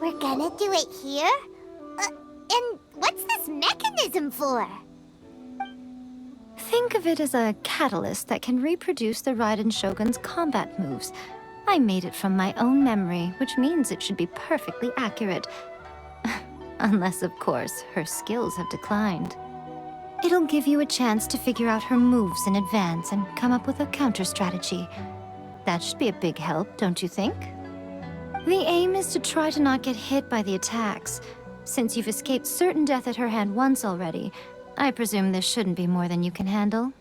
We're gonna do it here? And what's this mechanism for? Think of it as a catalyst that can reproduce the Raiden Shogun's combat moves. I made it from my own memory, which means it should be perfectly accurate. Unless, of course, her skills have declined. It'll give you a chance to figure out her moves in advance and come up with a counter-strategy. That should be a big help, don't you think? The aim is to try to not get hit by the attacks. Since you've escaped certain death at her hand once already, I presume this shouldn't be more than you can handle.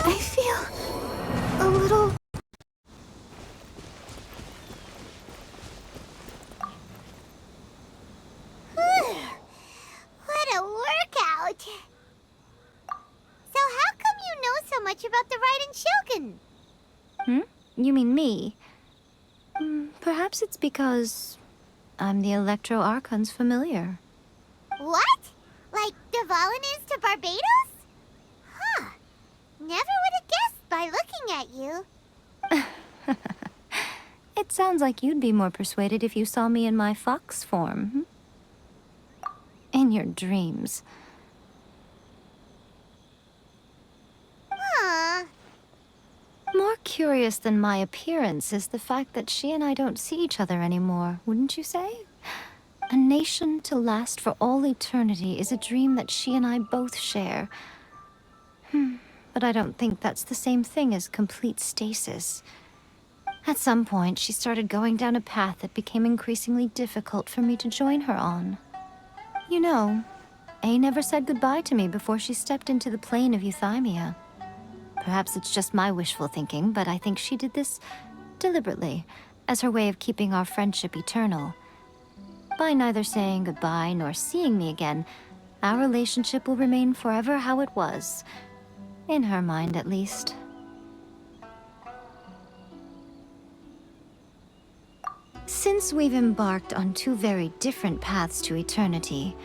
I feel a little... What a workout! So how come you know so much about the Raiden Shogun? You mean me? Perhaps it's because I'm the Electro Archon's familiar. What? Like Dvalin is to Barbados? Huh. Never would have guessed by looking at you. It sounds like you'd be more persuaded if you saw me in my fox form. In your dreams. Aw. More curious than my appearance is the fact that she and I don't see each other anymore, wouldn't you say? A nation to last for all eternity is a dream that she and I both share. But I don't think that's the same thing as complete stasis. At some point, she started going down a path that became increasingly difficult for me to join her on. You know, A never said goodbye to me before she stepped into the plane of Euthymia. Perhaps it's just my wishful thinking, but I think she did this deliberately, as her way of keeping our friendship eternal. By neither saying goodbye nor seeing me again, our relationship will remain forever how it was. In her mind, at least. Since we've embarked on two very different paths to eternity,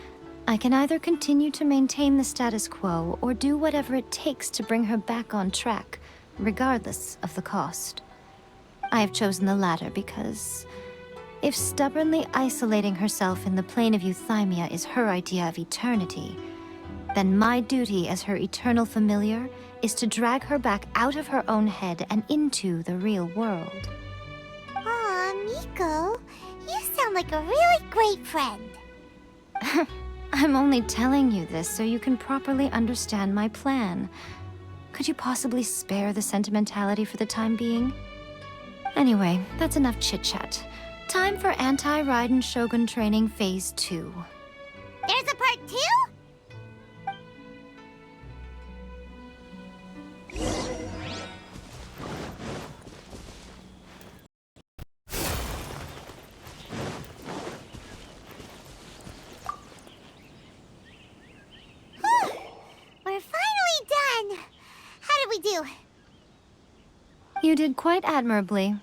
I can either continue to maintain the status quo or do whatever it takes to bring her back on track, regardless of the cost. I have chosen the latter because if stubbornly isolating herself in the plane of Euthymia is her idea of eternity, then my duty as her eternal familiar is to drag her back out of her own head and into the real world. Aw, Miko, you sound like a really great friend. I'm only telling you this so you can properly understand my plan. Could you possibly spare the sentimentality for the time being? Anyway, that's enough chit-chat. Time for Anti-Raiden Shogun Training Phase 2. There's a part 2? We're finally done. How did we do? You did quite admirably.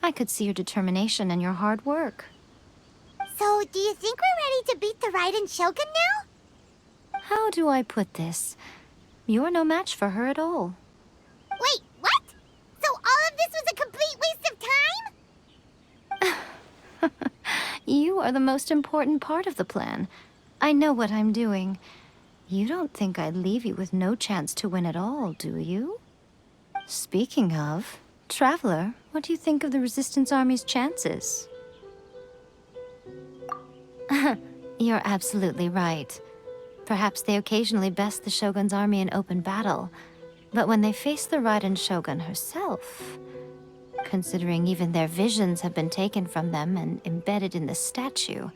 I could see your determination and your hard work. So, do you think we're ready to beat the Raiden Shogun now? How do I put this? You're no match for her at all. Wait, what? You are the most important part of the plan. I know what I'm doing. You don't think I'd leave you with no chance to win at all, do you? Speaking of, Traveler, what do you think of the Resistance Army's chances? You're absolutely right. Perhaps they occasionally best the Shogun's army in open battle, but when they face the Raiden Shogun herself, considering even their visions have been taken from them and embedded in the statue,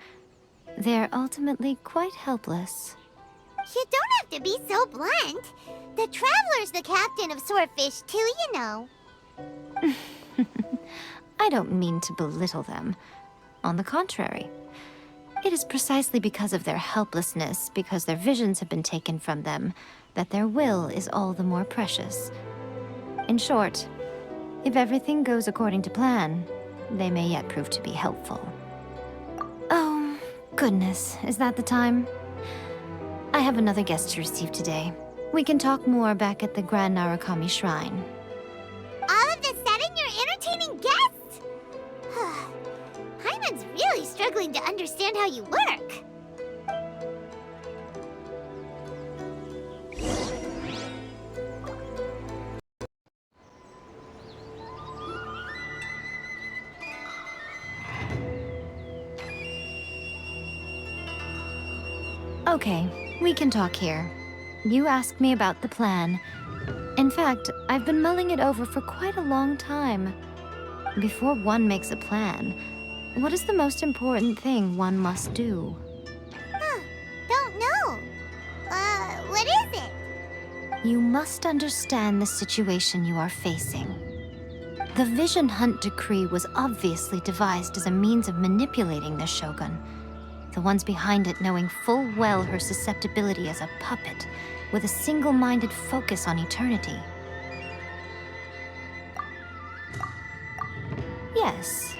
they're ultimately quite helpless. You don't have to be so blunt. The Traveler's the captain of Swordfish too, you know. I don't mean to belittle them. On the contrary, it is precisely because of their helplessness, because their visions have been taken from them, that their will is all the more precious. In short, if everything goes according to plan, they may yet prove to be helpful. Oh, goodness, is that the time? I have another guest to receive today. We can talk more back at the Grand Narukami Shrine. All of a sudden, you're entertaining guests? Paimon's really struggling to understand how you work. Okay, we can talk here. You asked me about the plan. In fact, I've been mulling it over for quite a long time. Before one makes a plan, what is the most important thing one must do? Don't know. What is it? You must understand the situation you are facing. The Vision Hunt Decree was obviously devised as a means of manipulating the Shogun. The ones behind it knowing full well her susceptibility as a puppet, with a single-minded focus on eternity. Yes,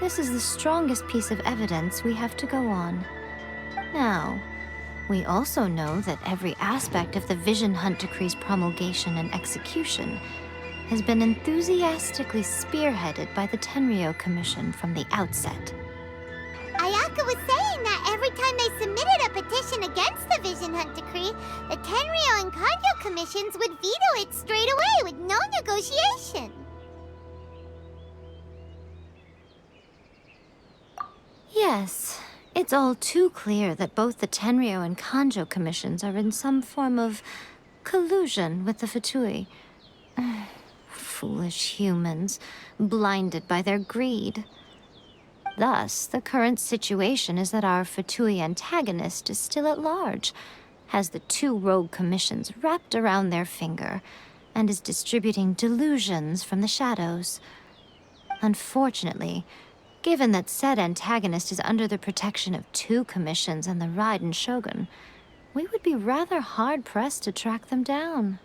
this is the strongest piece of evidence we have to go on. Now, we also know that every aspect of the Vision Hunt Decree's promulgation and execution has been enthusiastically spearheaded by the Tenryou Commission from the outset. Ayaka was saying that every time they submitted a petition against the Vision Hunt Decree, the Tenryou and Kanjo commissions would veto it straight away with no negotiation. Yes, it's all too clear that both the Tenryou and Kanjo commissions are in some form of collusion with the Fatui. Foolish humans, blinded by their greed. Thus, the current situation is that our Fatui antagonist is still at large, has the two rogue commissions wrapped around their finger, and is distributing delusions from the shadows. Unfortunately, given that said antagonist is under the protection of two commissions and the Raiden Shogun, we would be rather hard-pressed to track them down.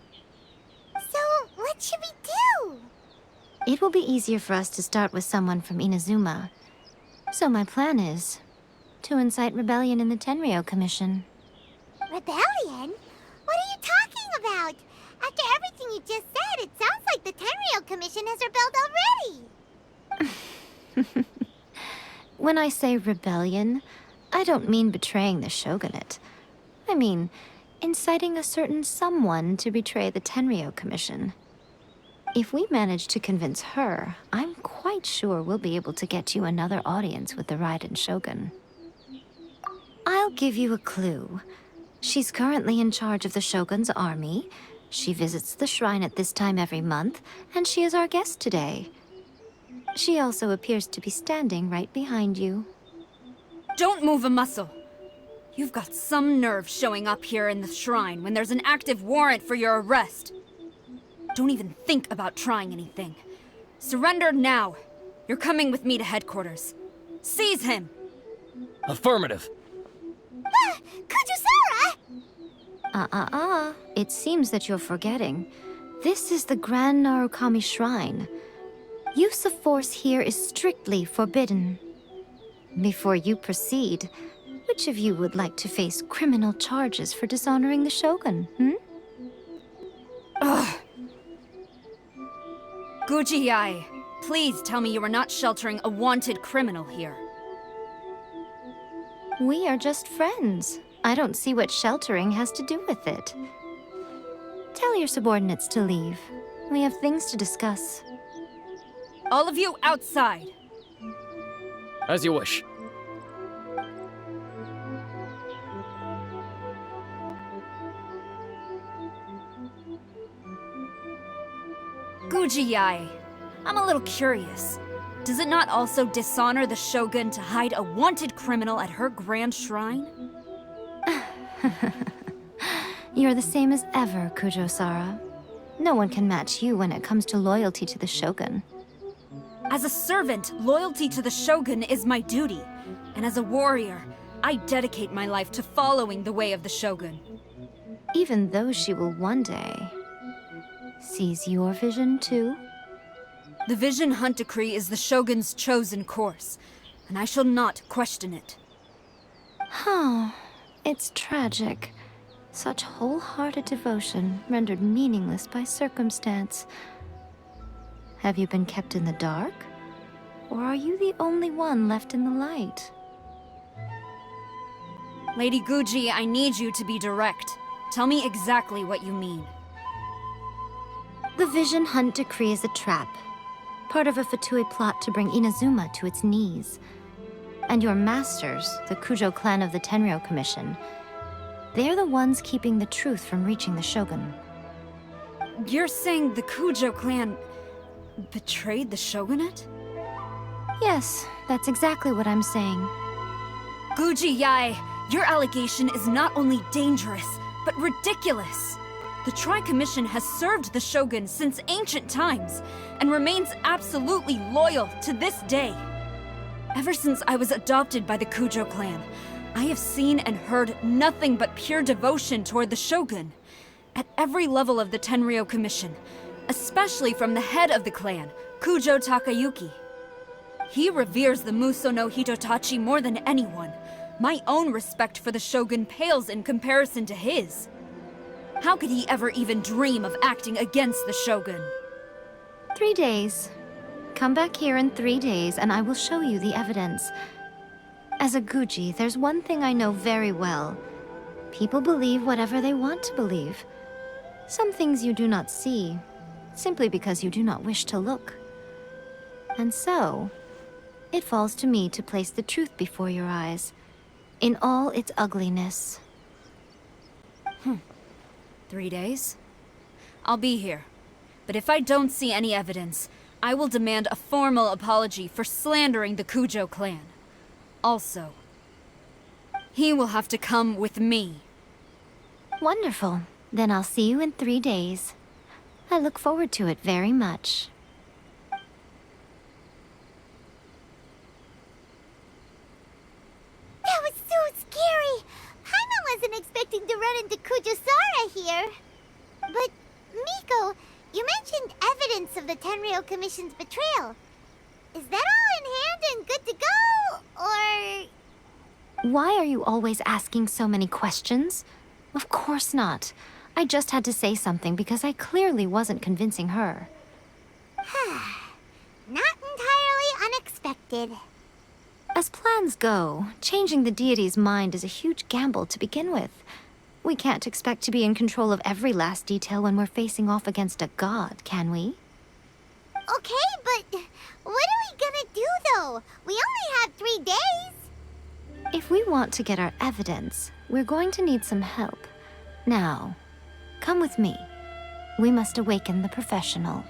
So, what should we do? It will be easier for us to start with someone from Inazuma. So my plan is to incite rebellion in the Tenryou Commission. Rebellion? What are you talking about? After everything you just said, it sounds like the Tenryou Commission has rebelled already. When I say rebellion, I don't mean betraying the shogunate. I mean inciting a certain someone to betray the Tenryou Commission. If we manage to convince her, I'm quite sure we'll be able to get you another audience with the Raiden Shogun. I'll give you a clue. She's currently in charge of the Shogun's army. She visits the shrine at this time every month, and she is our guest today. She also appears to be standing right behind you. Don't move a muscle. You've got some nerve showing up here in the shrine when there's an active warrant for your arrest. Don't even think about trying anything. Surrender now. You're coming with me to headquarters. Seize him! Affirmative. Kujusara! It seems that you're forgetting. This is the Grand Narukami Shrine. Use of force here is strictly forbidden. Before you proceed, which of you would like to face criminal charges for dishonoring the Shogun, Ugh. Guji-ai, please tell me you are not sheltering a wanted criminal here. We are just friends. I don't see what sheltering has to do with it. Tell your subordinates to leave. We have things to discuss. All of you outside! As you wish. Gujiyai, I'm a little curious. Does it not also dishonor the Shogun to hide a wanted criminal at her grand shrine? You're the same as ever, Kujo-Sara. No one can match you when it comes to loyalty to the Shogun. As a servant, loyalty to the Shogun is my duty. And as a warrior, I dedicate my life to following the way of the Shogun. Even though she will one day seize your vision too? The Vision Hunt Decree is the Shogun's chosen course, and I shall not question it. Oh, it's tragic. Such wholehearted devotion rendered meaningless by circumstance. Have you been kept in the dark? Or are you the only one left in the light? Lady Guji, I need you to be direct. Tell me exactly what you mean. The Vision Hunt Decree is a trap. Part of a Fatui plot to bring Inazuma to its knees. And your masters, the Kujo clan of the Tenryou Commission, they're the ones keeping the truth from reaching the Shogun. You're saying the Kujo clan betrayed the Shogunate? Yes, that's exactly what I'm saying. Guji Yae, your allegation is not only dangerous, but ridiculous. The Tri-Commission has served the Shogun since ancient times, and remains absolutely loyal to this day. Ever since I was adopted by the Kujo clan, I have seen and heard nothing but pure devotion toward the Shogun. At every level of the Tenryou Commission, especially from the head of the clan, Kujo Takayuki. He reveres the Muso no Hitotachi more than anyone. My own respect for the Shogun pales in comparison to his. How could he ever even dream of acting against the Shogun? 3 days. Come back here in 3 days and I will show you the evidence. As a Guji, there's one thing I know very well. People believe whatever they want to believe. Some things you do not see, simply because you do not wish to look. And so, it falls to me to place the truth before your eyes, in all its ugliness. 3 days? I'll be here. But if I don't see any evidence, I will demand a formal apology for slandering the Kujo clan. Also, he will have to come with me. Wonderful. Then I'll see you in 3 days. I look forward to it very much. That was so scary! Paimon wasn't expecting to run into Kujo-Sara here. But, Miko, you mentioned evidence of the Tenryou Commission's betrayal. Is that all in hand and good to go, or...? Why are you always asking so many questions? Of course not. I just had to say something because I clearly wasn't convincing her. Not entirely unexpected. As plans go, changing the deity's mind is a huge gamble to begin with. We can't expect to be in control of every last detail when we're facing off against a god, can we? Okay, but what are we gonna do, though? We only have 3 days. If we want to get our evidence, we're going to need some help. Now, come with me. We must awaken the professional.